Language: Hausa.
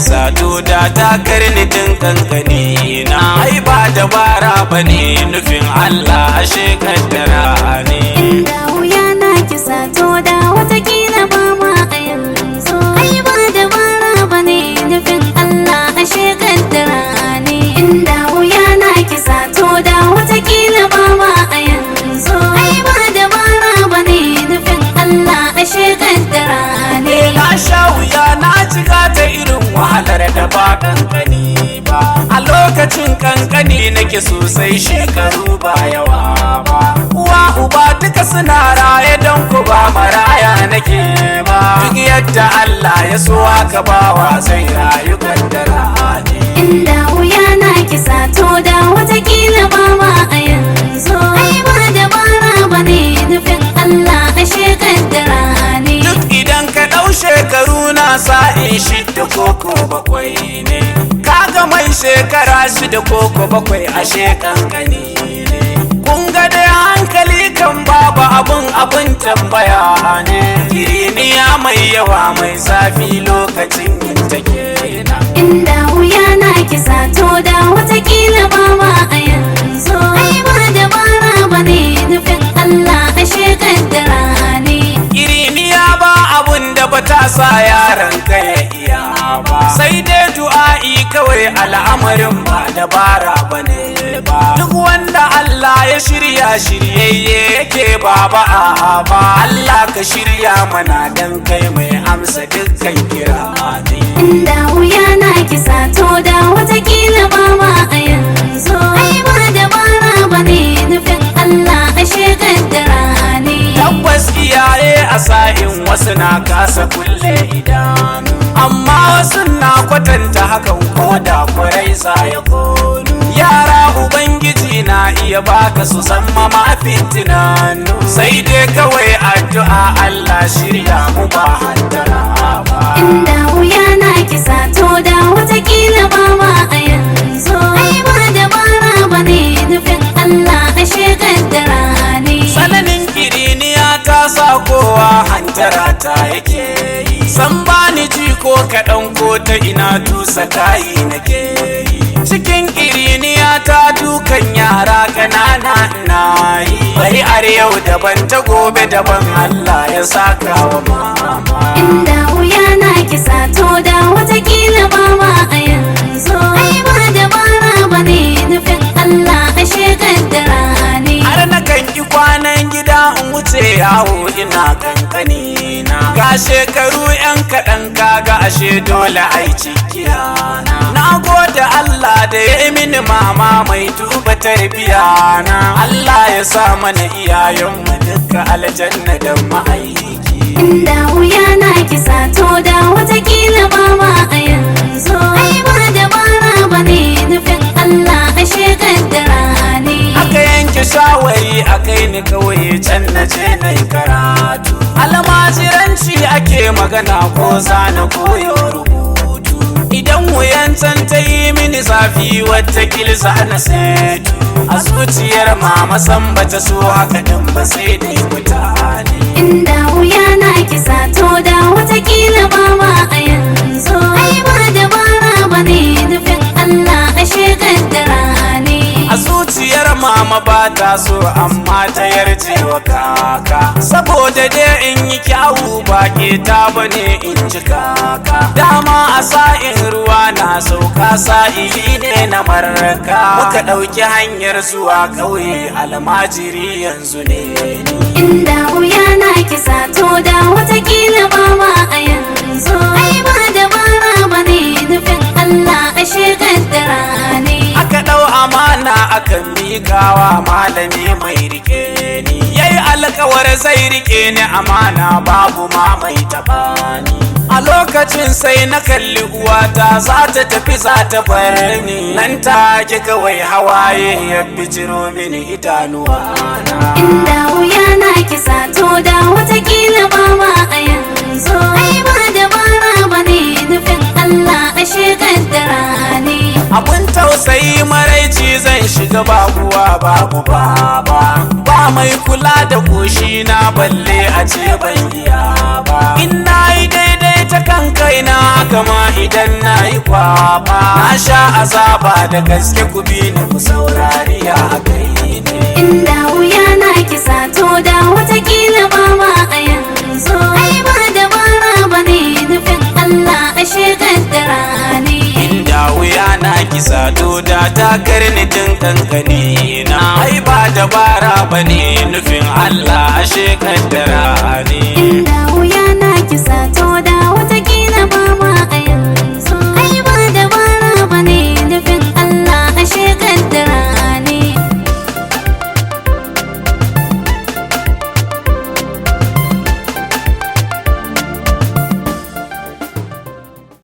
kisa to da ta karni tun kankani na. Ai ba dabara bane nufin Allah ashe kaddara ne. Inda wuya na kisa to da watakila ba ma a yanzu. Ai ba dabara bane nufin Allah ashe kaddara ne. Inda wuya na kisa to da watakila ba ma a yanzu. Ai ba dabara bane nufin Allah ashe kaddara ne. Na sha wuya na cika ta irin wahalar da ba kankani ba. A lokacin kankani nake sosai shekaru ba yawa ba. Uwa uba duka suna raye don ku ba maraya nake ba. Duk yadda Allah ya so haka bawa zai rayu kaddara ne. Inda wuya na kisa to da watakila ba ma a yanzu. Ai ba dabara bane nufin Allah ashe kaddara ne. Duk idan ka ɗau shekaru na sa'in shidda koko bakwai ne. Kaga mai shekara shida koko bakwai ashe kankani ne. Kun ga dai hankali kan babu abun tambaya ne. Kiriniya mai yawa mai zafi lokacin yin take na. Inda wuya na kisa to da watakila ba ma a yanzu. Ai ba dabara bane nufin Allah ashe kaddara ne. Kiriniya ba abun da ba ta sa yaran ka ya iya ba. Sai dai du'a'i kawai al'amarin ba dabara bane ba. Duk wanda Allah ya shirya shiryayye yake ba ba Allah ka shirya mana dan kai mai amsa dukkan kira ne. Inda wuya na kisa to da watakila ba ma a yanzu. Ai ba dabara bane nufin Allah ashe kaddara ne. Tabbas iyaye a sa'in wasu na kasa kulle idanu, amma wasu na kwatanta hakan ko da kurai ya konu. Yara ubangiji na iya baka su san mafin tunanu, sai dai kawai addu'a Allah shirya mu ba haddara ba. Inda wuya na kisa to da watakila ba ma a yanzu. Ai ba dabara bane nufin Allah ashe kaddara ne. Tsananin kiriniya ta sa kowa hantara ta yake yi, san bani ji ko kaɗan ko ta ina tusa kayi nake yi. Cikin kiriniya ta dukan yara ƙanana na yi, bari ar yau daban ta gobe daban Allah ya saka wa mama. Inda wuya na kisa to da watakila ba ma a yanzu. Ai ba dabara bane nufin Allah ashe kaddara ne. Har na kan ki kwanan gida in wuce yawo ina kankani na. Ga shekaru yan kaɗan kaga ashe dole ai cikiya na gode Allah da ya yi mini mama mai duba tarbiya na. Allah ya sa mana iyayenmu duka aljanna da ma'aiki. Inda wuya na kisa to da watakila ba ma a yanzu. Ai ba dabara bane nufin Allah ashe kaddara ne. Aka yanke shawari a kai ni kawai can na je na yi karatu. Almajiranci ake magana ko zana koyo rubutu. Idan wuyan can ta yi mini zafi wata kilza na setu. A zuciyar mama san bata so haka din ba sai dai mutane. Inda wuya na kisa to da watakila ba ma a yanzu. Ai ba dabara bane nufin Allah ashe kaddara ne. A zuciyar mama ba ta so amma ta yarje wa kaka, saboda dai in yi kyawu ba ke ta bane in ji kaka. Dama a sa'in ruwa na sauka sa'ili ne na maraka. Muka ɗauki hanyar zuwa ƙauye almajiri yanzu ne ni. Inda wuya na kisa to da watakila ba ma a yanzu. Ai ba dabara bane nufin Allah ashe kaddara ne. Aka ɗau amana akan miƙawa malami mai rike ni, yayi alkawar zai rike ni amana babu ma mai taɓa ni. A lokacin sai na kalli uwata za ta tafi za ta bar ni, nan take kawai hawaye ya bijiro mini idanuwa na. Inda wuya na kisa to da watakila ba ma a yanzu. Ai ba dabara bane nufin Allah ashe kaddara ne. Abun tausayi maraici zan shiga babuwa babu baba, ba mai kula da koshi na balle a ce ban iya ba. In na yi daidai ta kan kaina kama idan na yi kwaba na sha azaba da gaske ku bi ni ku saurari ya kai ne inda wuya na kisa to da watakila ba ma a yanzu ai ba dabara bane nufin Allah ashe kaddara ne inda wuya na kisa to da ta karni tun kankani na ai ba dabara bane nufin Allah ashe kaddara ne inda wuya